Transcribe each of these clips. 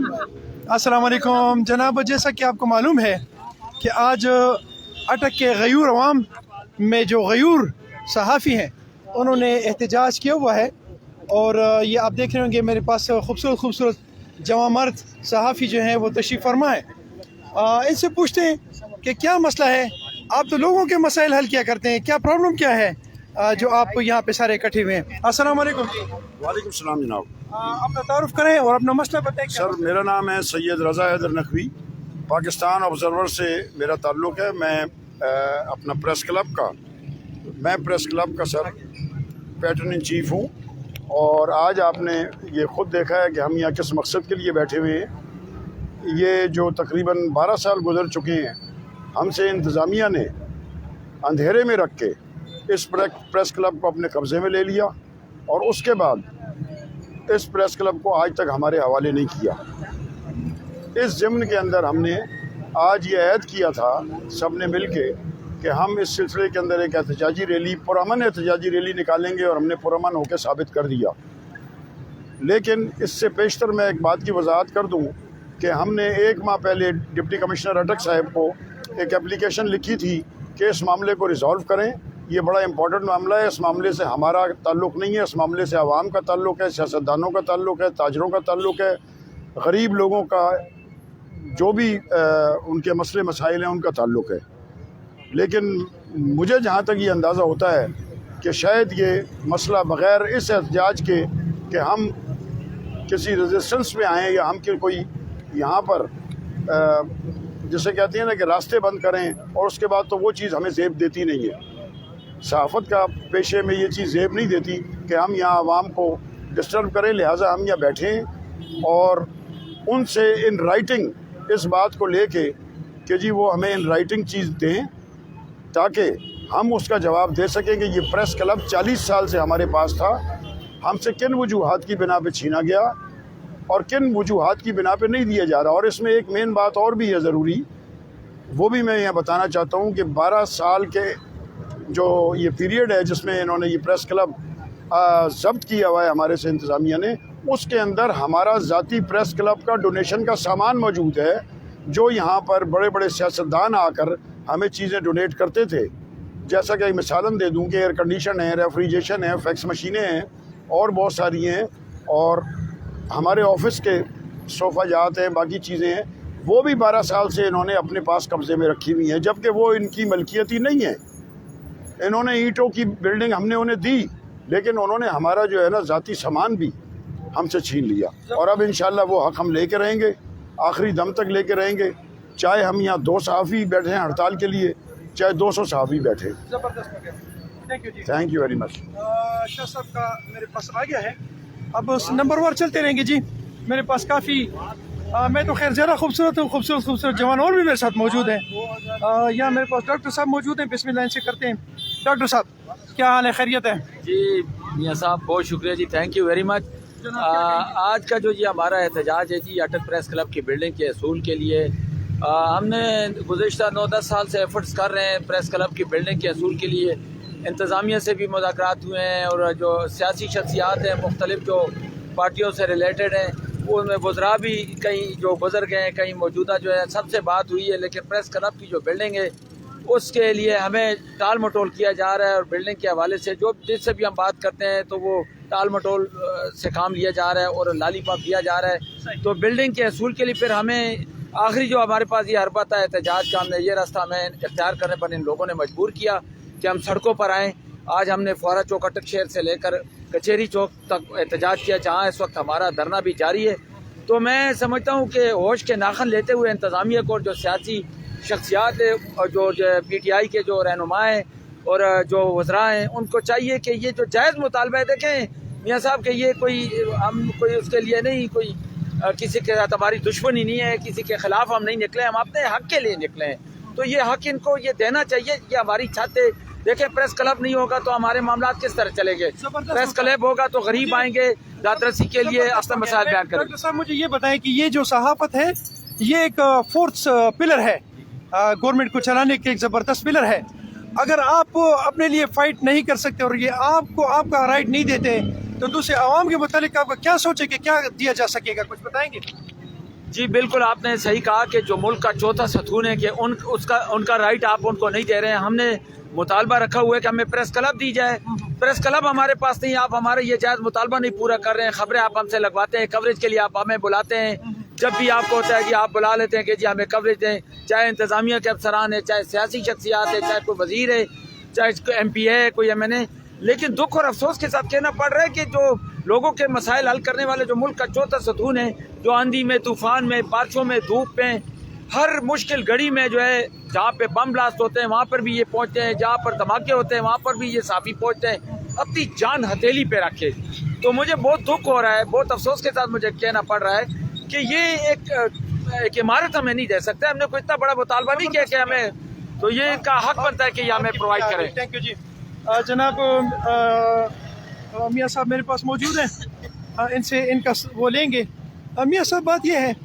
अस्सलाम वालेकुम जनाब, जैसा कि आपको मालूम है कि आज अटक के गयूर अवाम में जो गयूर सहाफ़ी हैं उन्होंने एहतजाज किया हुआ है। और ये आप देख रहे होंगे मेरे पास खूबसूरत जवां मर्द सहाफ़ी जो हैं वो तशरीफ़ फरमा है। इनसे पूछते हैं कि क्या मसला है, आप तो लोगों के मसाइल हल किया करते हैं, क्या प्रॉब्लम क्या है जो आप यहाँ पे सारे इकट्ठे हुए हैं। अस्सलाम वालेकुम जी। वालेकुम सलाम जनाब। अपना तारुफ करें और अपना मसला बताएं। सर मेरा नाम है सैयद रज़ा हैदर नकवी, पाकिस्तान ऑब्ज़र्वर से मेरा ताल्लुक़ है। मैं अपना प्रेस क्लब का सर पैटर्न इन चीफ़ हूँ। और आज आपने ये ख़ुद देखा है कि हम यहाँ किस मकसद के लिए बैठे हुए हैं। ये जो तकरीबन 12 साल गुजर चुके हैं, हमसे इंतज़ामिया ने अंधेरे में रख के इस प्रेस क्लब को अपने कब्ज़े में ले लिया और उसके बाद इस प्रेस क्लब को आज तक हमारे हवाले नहीं किया। इस ज़िम्न के अंदर हमने आज ये ऐद किया था सब ने मिल के कि हम इस सिलसिले के अंदर एक एहतजाजी रैली, पुरअमन एहतजाजी रैली निकालेंगे और हमने पुरअमन होकर साबित कर दिया। लेकिन इससे पेशतर मैं एक बात की वजाहत कर दूं कि हमने 1 माह पहले डिप्टी कमिश्नर अटक साहब को एक एप्लीकेशन लिखी थी कि इस मामले को रिज़ॉल्व करें। ये बड़ा इंपॉर्टेंट मामला है, इस मामले से हमारा ताल्लुक़ नहीं है, इस मामले से आवाम का ताल्लुक़ है, सियासतदानों का ताल्लुक़ है, ताजरों का ताल्लुक़ है, गरीब लोगों का जो भी उनके मसले मसाइल हैं उनका ताल्लुक़ है। लेकिन मुझे जहाँ तक ये अंदाज़ा होता है कि शायद ये मसला बग़ैर इस एहतजाज के कि हम किसी रेजिस्टेंस में आएँ या हम कोई यहाँ पर जिसे कहते हैं ना कि रास्ते बंद करें और उसके बाद तो वो चीज़ हमें ज़ेब देती नहीं है। सहाफ़त का पेशे में ये चीज़ ज़ेब नहीं देती कि हम यहाँ आवाम को डिस्टर्ब करें। लिहाजा हम यहाँ बैठें और उनसे इन राइटिंग इस बात को लेके कि जी वो हमें इन राइटिंग चीज़ दें ताकि हम उसका जवाब दे सकें कि ये प्रेस क्लब 40 साल से हमारे पास था, हमसे किन वजूहात की बिना पे छीना गया और किन वजूहात की बिना पे नहीं दिया जा रहा। और इसमें एक मेन बात और भी है ज़रूरी, वो भी मैं यहाँ बताना चाहता हूँ कि 12 साल के जो ये पीरियड है जिसमें इन्होंने ये प्रेस क्लब ज़ब्त किया हुआ है हमारे से इंतज़ामिया ने, उसके अंदर हमारा ज़ाती प्रेस क्लब का डोनेशन का सामान मौजूद है जो यहाँ पर बड़े बड़े सियासतदान आकर हमें चीज़ें डोनेट करते थे। जैसा कि मिसालन दे दूँ कि एयर कंडीशन है, रेफ्रिजरेशन है, फैक्स मशीनें हैं और बहुत सारी हैं, और हमारे ऑफिस के सोफ़ा जात हैं, बाकी चीज़ें हैं, वो भी 12 साल से इन्होंने अपने पास कब्ज़े में रखी हुई हैं, जबकि वो इनकी मलकियत ही नहीं है। इन्होंने ईंटों की बिल्डिंग हमने उन्हें दी, लेकिन उन्होंने हमारा जो है ना ज़ाती सामान भी हमसे छीन लिया। और अब इंशाल्लाह वो हक़ हम लेके रहेंगे, आखिरी दम तक लेके रहेंगे, चाहे हम यहाँ 2 सहाफ़ी बैठे हैं हड़ताल के लिए, चाहे 200 सहाफ़ी बैठे। Thank you very much. Shah साहब का मेरे पास आ गया है, अब नंबर वार चलते रहेंगे जी। मेरे पास काफ़ी मैं तो खैर ज़्यादा खूबसूरत जवान और भी मेरे साथ मौजूद हैं। यहाँ मेरे पास डॉक्टर साहब मौजूद हैं, बिस्मिल्लाह से करते हैं। डॉक्टर साहब क्या हाल है, खैरियत है? जी मियाँ साहब बहुत शुक्रिया जी, थैंक यू वेरी मच। आज का जो जी हमारा एहतजाज है जी अटक प्रेस क्लब की बिल्डिंग के असूल के लिए, हमने गुज़िश्ता 9-10 साल से एफर्ट्स कर रहे हैं प्रेस क्लब की बिल्डिंग के असूल के लिए। इंतज़ामिया से भी मुज़ाकरात हुए हैं और जो सियासी शख्सियात हैं मुख्तलिफ जो पार्टियों से रिलेटेड हैं उनमें वज़रा भी कहीं जो गुजर गए हैं, कहीं मौजूदा जो है सबसे बात हुई है, लेकिन प्रेस क्लब की जो बिल्डिंग है उसके लिए हमें टाल मटोल किया जा रहा है। और बिल्डिंग के हवाले से जो जिससे भी हम बात करते हैं तो वो टाल मटोल से काम लिया जा रहा है और लालीपॉप दिया जा रहा है। तो बिल्डिंग के असूल के लिए फिर हमें आखिरी जो हमारे पास ये हरबत है एहतजाज का, हमने ये रास्ता हमें इख्तियार करने पर इन लोगों ने मजबूर किया कि हम सड़कों पर आएँ। आज हमने फौरा चौक अटक शहर से लेकर कचहरी चौक तक एहतजाज किया, जहाँ इस वक्त हमारा धरना भी जारी है। तो मैं समझता हूँ कि होश के नाखन लेते हुए इंतज़ामिया को, जो सियासी शख्सियात है और जो PTI के जो रहनुमा हैं और जो वज़रा हैं, उनको चाहिए कि ये जो जायज़ मुतालबा है, देखें मियाँ साहब कि ये हम कोई उसके लिए नहीं, कोई किसी के साथ हमारी दुश्मनी नहीं है, किसी के ख़िलाफ़ हम नहीं निकले, हम अपने हक़ के लिए निकले हैं। तो ये हक़ इनको ये देना चाहिए, ये हमारी छत है। देखें प्रेस क्लब नहीं होगा तो हमारे मामला किस तरह चलेंगे, प्रेस क्लब होगा तो गरीब आएंगे दादरसी के लिए अपना मसाइल बयान करेंगे। डॉक्टर साहब मुझे ये बताएं कि ये जो सहाफ़त है ये एक फोर्थ पिलर है, गवर्नमेंट को चलाने के एक ज़बरदस्त पिलर है। अगर आप अपने लिए फ़ाइट नहीं कर सकते और ये आपको आपका राइट नहीं देते तो दूसरे आवाम के मुतालिक आपका क्या सोचे कि क्या दिया जा सकेगा, कुछ बताएंगे? जी बिल्कुल, आपने सही कहा कि जो मुल्क का चौथा सतून है कि उनका राइट आप उनको नहीं दे रहे हैं। हमने मुतालबा रखा हुआ है कि हमें प्रेस क्लब दी जाए। प्रेस क्लब हमारे पास नहीं, आप हमारे ये जायज़ मुतालबा नहीं पूरा कर रहे हैं। खबरें आप हमसे लगवाते हैं, कवरेज के लिए आप हमें बुलाते हैं, जब भी आपको होता है कि आप बुला लेते हैं कि जी हमें कवरेज दें, चाहे इंतज़ामिया के अफसरान है, चाहे सियासी शख्सियात है, चाहे कोई वज़ीर है, चाहे MP है, कोई MNA। लेकिन दुख और अफसोस के साथ कहना पड़ रहा है कि जो लोगों के मसाइल हल करने वाले जो मुल्क का चौथा सतून है, जो आंधी में, तूफ़ान में, बारिशों में, धूप में, हर मुश्किल घड़ी में जो है, जहाँ पे बम ब्लास्ट होते हैं वहाँ पर भी ये पहुँचते हैं, जहाँ पर धमाके होते हैं वहाँ पर भी ये साफ़ी पहुँचते हैं, अपनी जान हथेली पे रखे। तो मुझे बहुत दुख हो रहा है, बहुत अफसोस के साथ मुझे कहना पड़ रहा है कि ये एक इमारत हमें नहीं दे सकते। हमने कोई इतना बड़ा मुतालबा नहीं किया कि हमें, तो ये इनका हक बनता है कि ये हमें प्रोवाइड करें। थैंक यू जी। जनाब मियाँ साहब मेरे पास मौजूद हैं, इनसे इनका वो लेंगे। मियाँ साहब, बात ये है,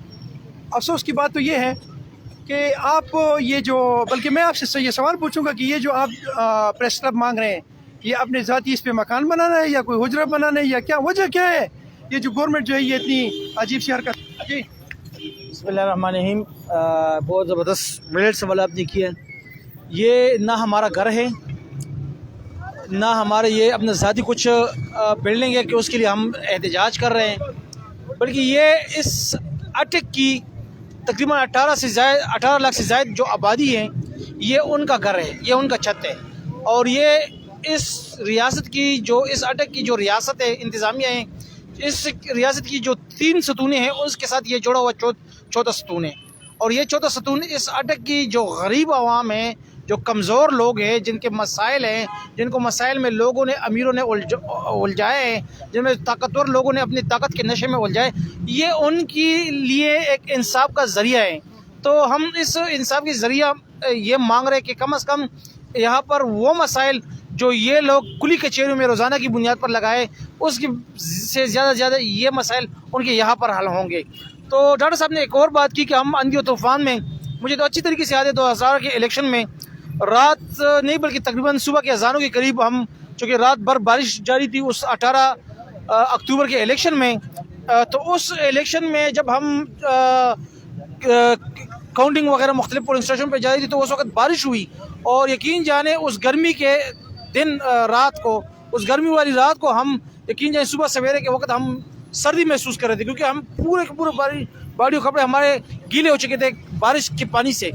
अफसोस की बात तो ये है कि आप ये जो, बल्कि मैं आपसे ये सवाल पूछूंगा कि ये जो आप प्रेस क्लब मांग रहे हैं, ये अपने ज़ाती इस पे मकान बनाना है या कोई हुजरा बनाना है, या क्या वजह क्या है? ये जो गवर्नमेंट जो है ये इतनी अजीब सी हरकत। जी बिस्मिल्लाहिर्रहमानिर्रहीम। बहुत ज़बरदस्त ब्रिलियंट सवाल आपने किया। ये ना हमारा घर है, ना हमारे ये अपना ज़ाती कुछ बिल्डिंग है कि उसके लिए हम एहतजाज कर रहे हैं, बल्कि ये इस अटक की तकरीबन 18 लाख से ज़ायद जो आबादी है, ये उनका घर है, ये उनका छत है। और ये इस रियासत की जो, इस अटक की जो रियासत है, इंतज़ामिया है, इस रियासत की जो 3 सतूनें हैं उसके साथ ये जुड़ा हुआ चौथा सतून है। और ये चौथा सतून इस अटक की जो गरीब आवाम है, जो कमज़ोर लोग हैं, जिनके मसाइल हैं, जिनको मसाइल में लोगों ने, अमीरों ने उलझाए हैं, जिनमें ताकतवर लोगों ने अपनी ताकत के नशे में उलझाए, ये उनके लिए एक इंसाफ का ज़रिया है। तो हम इस इंसाफ के ज़रिया ये मांग रहे हैं कि कम से कम यहाँ पर वो मसाइल जो ये लोग कुली कचहरियों में रोज़ाना की बुनियाद पर लगाए, उसकी से ज़्यादा से ज़्यादा ये मसाइल उनके यहाँ पर हल होंगे। तो डॉक्टर साहब ने एक और बात की कि हम आंधी और तूफ़ान में, मुझे तो अच्छी तरीके से याद है 2000 के इलेक्शन में रात नहीं बल्कि तकरीबन सुबह के अजानों के करीब हम, चूँकि रात भर बारिश जारी थी उस 18 अक्टूबर के इलेक्शन में, तो उस इलेक्शन में जब हम काउंटिंग वगैरह मुख्तलिफ पोलिंग स्टेशन पर जारी थी, तो उस वक्त बारिश हुई। और यकीन जाने उस गर्मी के दिन, रात को, उस गर्मी वाली रात को हम यकीन जाने सुबह सवेरे के वक्त हम सर्दी महसूस कर रहे थे, क्योंकि हम पूरे के पूरे बाड़ी कपड़े हमारे गीले हो चुके थे बारिश के पानी से।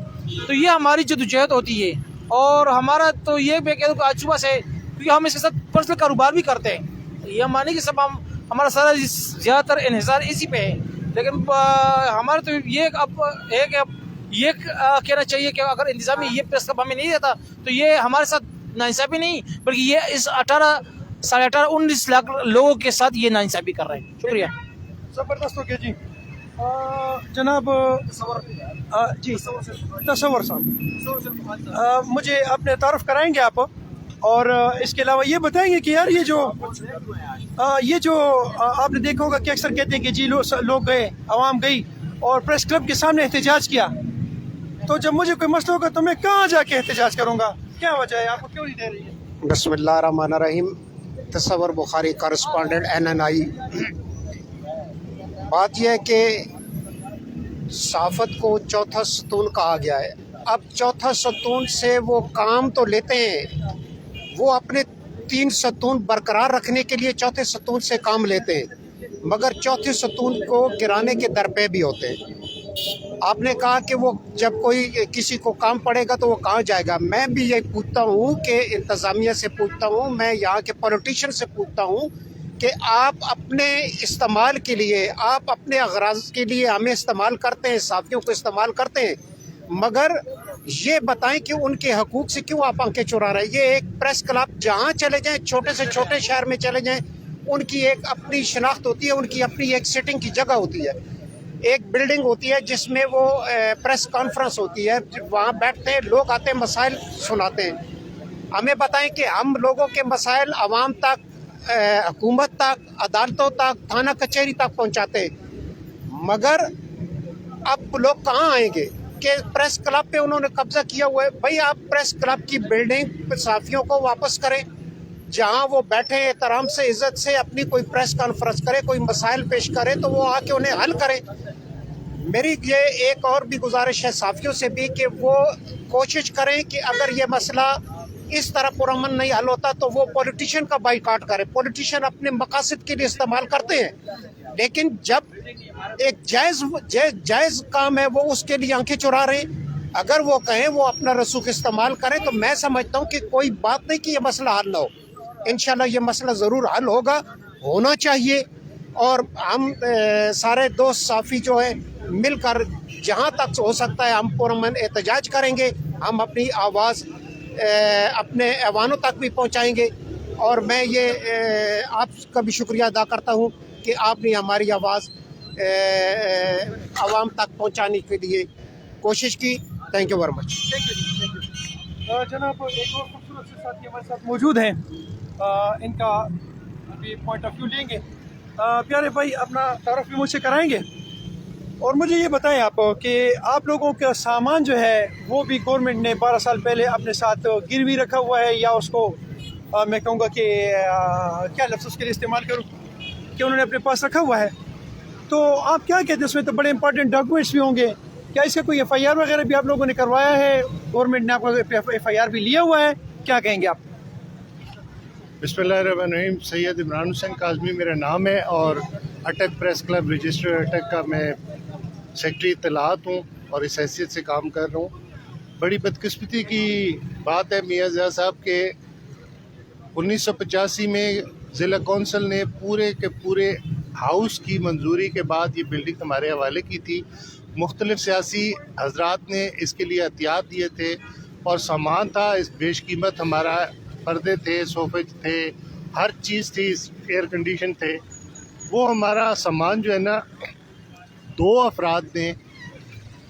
तो ये हमारी जदोजहद होती है। और हमारा तो ये मैं कह दूँ कि आज सुबह से, क्योंकि हम इसके साथ पर्सनल कारोबार भी करते हैं, ये माने कि सब हमारा सारा ज़्यादातर इन्हिसार इसी पे है। लेकिन हमारा तो ये अब है कि अब ये कहना चाहिए कि अगर इंतज़ाम ये प्रेस क्लब हमें नहीं देता तो ये हमारे साथ नाइंसाफ़ी नहीं, बल्कि ये इस 19 लाख लोगों के साथ ये नाइंसाफ़ी कर रहे हैं। शुक्रिया। ज़बरदस्त हो गया जी। जनाब जी तसव्वुर साहब, मुझे अपने तारुफ कराएंगे आप, और इसके अलावा ये बताएंगे कि यार ये जो आपने देखा होगा कि अक्सर कहते हैं कि जी लोग गए, आवाम गई और प्रेस क्लब के सामने एहतजाज किया, तो जब मुझे कोई मसला होगा तो मैं कहाँ जाके एहतजाज करूँगा? क्या वजह है, आपको क्यों नहीं दे रही है? बिस्मिल्लाहिर्रहमानिर्रहीम। तसव्वुर बुखारी कॉरेस्पॉन्डेंट NNI। बात यह है कि सहाफ़त को चौथा सतून कहा गया है। अब चौथा सतून से वो काम तो लेते हैं, वो अपने 3 सतून बरकरार रखने के लिए चौथे सतून से काम लेते हैं, मगर चौथे सतून को गिराने के दर पे भी होते हैं। आपने कहा कि वो जब कोई किसी को काम पड़ेगा तो वो कहाँ जाएगा। मैं भी ये पूछता हूँ कि इंतज़ामिया से पूछता हूँ, मैं यहाँ के पॉलिटिशियन से पूछता हूँ कि आप अपने इस्तेमाल के लिए, आप अपने अगराज़ के लिए हमें इस्तेमाल करते हैं, साथियों को इस्तेमाल करते हैं, मगर ये बताएं कि उनके हकूक़ से क्यों आप आंखें चुरा रहे हैं। ये एक प्रेस क्लब जहाँ चले जाएँ, छोटे से छोटे शहर में चले जाएँ, उनकी एक अपनी शनाख्त होती है, उनकी अपनी एक सिटिंग की जगह होती है, एक बिल्डिंग होती है जिसमें वो प्रेस कॉन्फ्रेंस होती है, वहाँ बैठते हैं लोग, आते हैं, मसाइल सुनाते हैं। हमें बताएं कि हम लोगों के मसाइल आवाम तक, हुकूमत तक, अदालतों तक, थाना कचहरी तक पहुँचाते हैं, मगर अब लोग कहाँ आएंगे कि प्रेस क्लब पे उन्होंने कब्जा किया हुआ है। भाई आप प्रेस क्लब की बिल्डिंग सहाफ़ियों को वापस करें, जहाँ वो बैठे एहतराम से, इज़्ज़त से अपनी कोई प्रेस कॉन्फ्रेंस करे, कोई मसाइल पेश करे तो वो आके उन्हें हल करें। मेरी ये एक और भी गुजारिश है साफियों से भी कि वो कोशिश करें कि अगर ये मसला इस तरह पुरअमन नहीं हल होता तो वो पॉलिटिशियन का बाइकाट करें। पॉलिटिशियन अपने मकासद के लिए इस्तेमाल करते हैं, लेकिन जब एक जायज़ काम है वो उसके लिए आंखें चुरा रहे हैं। अगर वो कहें वो अपना रसूख इस्तेमाल करें तो मैं समझता हूँ कि कोई बात नहीं कि ये मसला हल ना हो। इंशाल्लाह ये मसला ज़रूर हल होगा, होना चाहिए। और हम सारे दोस्त साफ़ी जो है मिलकर जहाँ तक हो सकता है हम पुरअमन एहतजाज करेंगे, हम अपनी आवाज़ अपने ऐवानों तक भी पहुँचाएँगे। और मैं ये आपका भी शुक्रिया अदा करता हूँ कि आपने हमारी आवाज़ आवाम तक पहुँचाने के लिए कोशिश की। Thank you very much. जनाब एक और खूबसूरत से साथी हमारे साथ मौजूद हैं, इनका अभी पॉइंट ऑफ व्यू लेंगे। प्यारे भाई अपना तारुफ भी मुझसे कराएंगे और मुझे ये बताएं आप कि आप लोगों का सामान जो है वो भी गवर्नमेंट ने 12 साल पहले अपने साथ गिरवी रखा हुआ है, या उसको मैं कहूँगा कि क्या लफ्ज़ उसके लिए इस्तेमाल करूँ कि उन्होंने अपने पास रखा हुआ है। तो आप क्या कहते हैं, उसमें तो बड़े इंपॉर्टेंट डॉक्यूमेंट्स भी होंगे, क्या इसका कोई FIR वगैरह भी आप लोगों ने करवाया है? गवर्नमेंट ने आपको FIR भी लिया हुआ है, क्या कहेंगे आप? बिस्मिल्लाहिर्रहमानिर्रहीम। सैयद इमरान हुसैन काज़मी मेरा नाम है और अटक प्रेस क्लब रजिस्टर अटक का मैं सेक्रेटरी इत्तलात हूँ और इस हैसियत से काम कर रहा हूँ। बड़ी बदकिस्मती की बात है मियाँ ज़िया साहब के 1985 में ज़िला कौंसल ने पूरे के पूरे हाउस की मंजूरी के बाद ये बिल्डिंग हमारे हवाले की थी। मुख्तलिफ सियासी हजरात ने इसके लिए एहतियात दिए थे और सामान था इस बेशकीमत, हमारा पर्दे थे, सोफे थे, हर चीज़ थी, एयर कंडीशन थे। वो हमारा सामान जो है ना 2 अफराद ने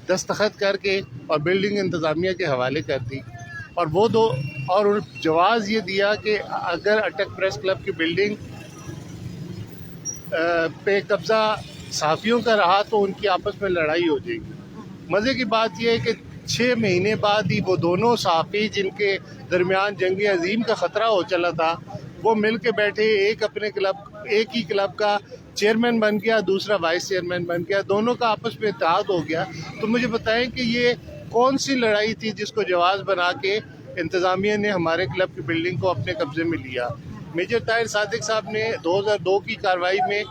दस्तखत करके और बिल्डिंग इंतज़ामिया के हवाले कर दी और वो 2 और जवाज़ ये दिया कि अगर अटक प्रेस क्लब की बिल्डिंग पे कब्ज़ा साफ़ियों का रहा तो उनकी आपस में लड़ाई हो जाएगी। मज़े की बात यह है कि 6 महीने बाद ही वो दोनों साफ़ी जिनके दरमियान जंग अजीम का ख़तरा हो चला था वो मिल के बैठे, एक ही क्लब का चेयरमैन बन गया, दूसरा वाइस चेयरमैन बन गया, दोनों का आपस में इत्तेहाद हो गया। तो मुझे बताएं कि ये कौन सी लड़ाई थी जिसको जवाज़ बना के इंतज़ामिया ने हमारे क्लब की बिल्डिंग को अपने कब्ज़े में लिया। मेजर ताहिर सादिक साहब ने 2002 की कार्रवाई में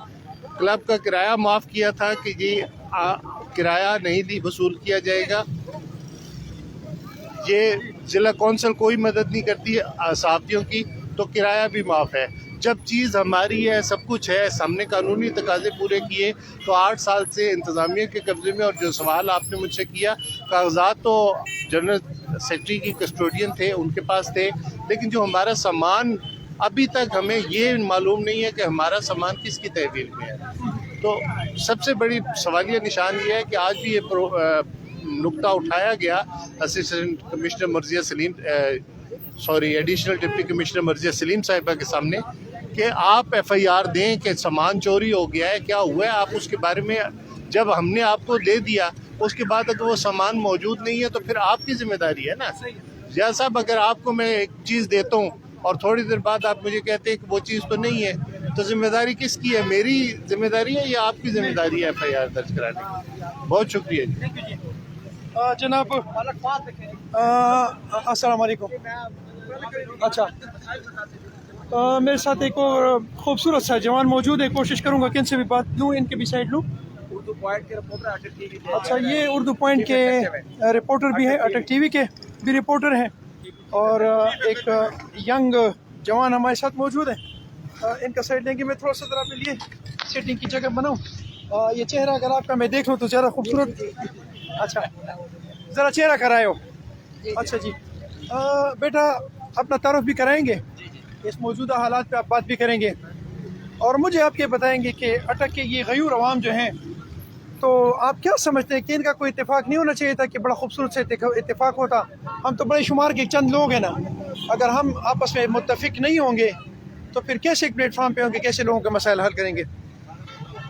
क्लब का किराया माफ़ किया था कि ये किराया नहीं वसूल किया जाएगा। ये ज़िला कौंसल कोई मदद नहीं करती है साफ़ियों की, तो किराया भी माफ़ है। जब चीज़ हमारी है, सब कुछ है, हमने कानूनी तकाज़े पूरे किए, तो 8 साल से इंतज़ामिया के कब्ज़े में। और जो सवाल आपने मुझसे किया, कागजात तो जनरल सेक्रेटरी की कस्टोडियन थे, उनके पास थे, लेकिन जो हमारा सामान अभी तक हमें ये मालूम नहीं है कि हमारा सामान किसकी तहवील में है। तो सबसे बड़ी सवालिया निशान ये है कि आज भी ये नुक्ता उठाया गया assistant commissioner Marziya Saleem additional deputy commissioner Marziya Saleem साहिबा के सामने कि आप FIR दें कि सामान चोरी हो गया है, क्या हुआ है। आप उसके बारे में जब हमने आपको दे दिया उसके बाद अगर वो सामान मौजूद नहीं है तो फिर आपकी ज़िम्मेदारी है ना। ज़िया साहब, अगर आपको मैं एक चीज़ देता हूँ और थोड़ी देर बाद आप मुझे कहते हैं कि वो चीज़ तो नहीं है, तो ज़िम्मेदारी किसकी है? मेरी ज़िम्मेदारी है या आपकी ज़िम्मेदारी है FIR दर्ज कराने की? बहुत शुक्रिया जी। जनाब अस्सलाम वालेकुम। अच्छा, मेरे साथ एक और खूबसूरत सा जवान मौजूद है, कोशिश करूँगा कि इनसे भी बात लूँ, इनके भी साइड लूँ। अच्छा, ये उर्दू पॉइंट के रिपोर्टर भी है, अटक TV के भी रिपोर्टर हैं और एक यंग जवान हमारे साथ मौजूद है। इनका साइड लेंगे, मैं थोड़ा सा ज़रा अपने लिए सेटिंग की जगह बनाऊँ। ये चेहरा अगर आपका मैं देख लूँ तो ज़्यादा खूबसूरत। अच्छा, ज़रा चेहरा कराए। अच्छा जी, बेटा अपना तारुफ भी कराएंगे, इस मौजूदा हालात पे आप बात भी करेंगे और मुझे आप ये बताएंगे कि अटक के ये गयूर अवाम जो हैं, तो आप क्या समझते हैं कि इनका कोई इत्तेफाक नहीं होना चाहिए था कि बड़ा खूबसूरत से इत्तेफाक होता? हम तो बड़े शुमार के चंद लोग हैं ना, अगर हम आपस में मुत्तफिक नहीं होंगे तो फिर कैसे एक प्लेटफार्म पे होंगे, कैसे लोगों के मसाइल हल करेंगे?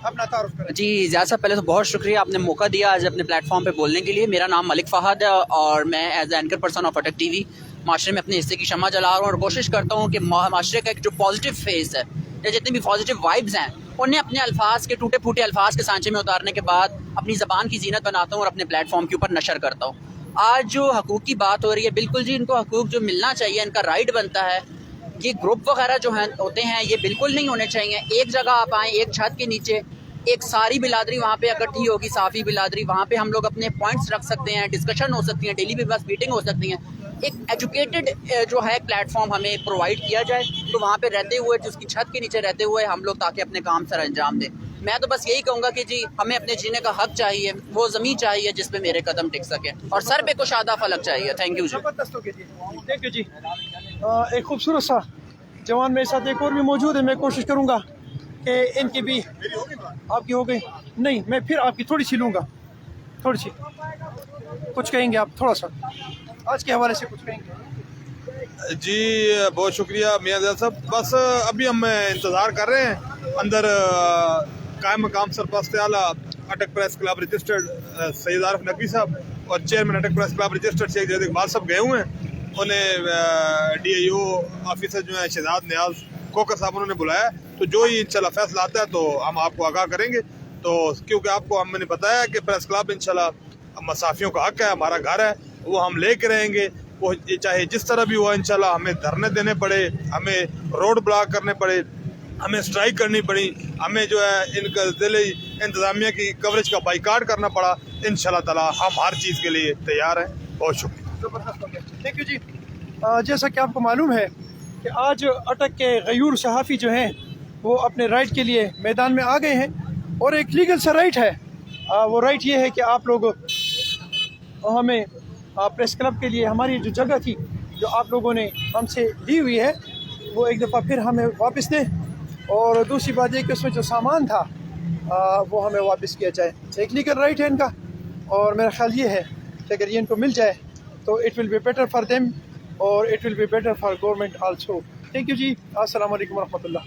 अपना तारुफ करें। जी ज़िया साहब, पहले तो बहुत शुक्रिया, आपने मौका दिया आज अपने प्लेटफॉर्म पे बोलने के लिए। मेरा नाम मलिक फ़हद है और मैं एज एंकर पर्सन ऑफ अटक TV माशरे में अपने हिस्से की शम्मा जला रहा हूँ और कोशिश करता हूँ कि माशरे का एक जो पॉजिटिव फेस है یا جتنے بھی پازیٹیو وائبز ہیں انہیں اپنے الفاظ کے ٹوٹے پھوٹے الفاظ کے سانچے میں اتارنے کے بعد اپنی زبان کی زینت بناتا ہوں اور اپنے پلیٹ فارم کے اوپر نشر کرتا ہوں. آج جو حقوق کی بات ہو رہی ہے، بالکل جی ان کو حقوق جو ملنا چاہیے، ان کا رائٹ بنتا ہے. یہ گروپ وغیرہ جو ہیں ہوتے ہیں یہ بالکل نہیں ہونے چاہیے. ایک جگہ آپ آئیں، ایک چھت کے نیچے ایک ساری بلادری وہاں پہ اکٹھی ہوگی، صافی بلادری، وہاں پہ ہم لوگ اپنے پوائنٹس رکھ سکتے ہیں، ڈسکشن ہو سکتی ہیں، ڈیلی بیس میٹنگ ہو سکتی ہیں. ایک ایجوکیٹڈ جو ہے پلیٹ فارم ہمیں پرووائڈ کیا جائے تو وہاں پہ رہتے ہوئے، جس کی چھت کے نیچے رہتے ہوئے ہم لوگ تاکہ اپنے کام سر انجام دیں. میں تو بس یہی کہوں گا کہ جی ہمیں اپنے جینے کا حق چاہیے، وہ زمین چاہیے جس پہ میرے قدم ٹک سکے، اور سر پہ کشادہ فلک چاہیے. تھینک یو جی. تھینک یو جی. ایک خوبصورت سا جوان میرے ساتھ ایک اور بھی موجود ہے. میں کوشش کروں گا کہ ان کی بھی. آپ کی ہو گئی؟ نہیں، میں پھر آپ کی تھوڑی سی لوں گا. تھوڑی سی کچھ کہیں گے آپ؟ تھوڑا سا آج کے حوالے سے کچھ کہیں گے؟ جی بہت شکریہ میاں زیاد صاحب. بس ابھی ہم انتظار کر رہے ہیں اندر قائم مقام سرپرست اعلیٰ اٹک پریس کلب رجسٹرڈ سید عارف نقوی صاحب اور چیئرمین اٹک پریس کلب رجسٹرڈ شیخ زید اقبال صاحب گئے ہوئے ہیں. انہیں ڈی آئی او آفیسر جو ہیں شہزاد نیاز کوکر صاحب انہوں نے بلایا، تو جو ہی انشاءاللہ فیصلہ آتا ہے تو ہم آپ کو آگاہ کریں گے. تو کیونکہ آپ کو ہم نے بتایا کہ پریس کلب انشاءاللہ صحافیوں کا حق ہے، ہمارا گھر ہے، وہ ہم لے کے رہیں گے. وہ چاہے جس طرح بھی ہوا انشاءاللہ، ہمیں دھرنے دینے پڑے، ہمیں روڈ بلاک کرنے پڑے، ہمیں اسٹرائک کرنی پڑی، ہمیں جو ہے ان کا ضلعی انتظامیہ کی کوریج کا بائیکاٹ کرنا پڑا، انشاءاللہ تعالی ہم ہر چیز کے لیے تیار ہیں. بہت شکریہ. تھینک یو جی. جیسا کہ آپ کو معلوم ہے کہ آج اٹک کے غیور صحافی جو ہیں وہ اپنے رائٹ کے لیے میدان میں آ گئے ہیں، اور ایک لیگل سا رائٹ ہے. وہ رائٹ یہ ہے کہ آپ لوگ ہمیں پریس کلب کے لیے ہماری جو جگہ تھی جو آپ لوگوں نے ہم سے لی ہوئی ہے وہ ایک دفعہ پھر ہمیں واپس دیں، اور دوسری بات یہ کہ اس میں جو سامان تھا وہ ہمیں واپس کیا جائے. ایک لیگل رائٹ ہے ان کا، اور میرا خیال یہ ہے کہ اگر یہ ان کو مل جائے تو it will be better for them اور it will be better for government also. Thank you جی. السلام علیکم ورحمۃ اللہ.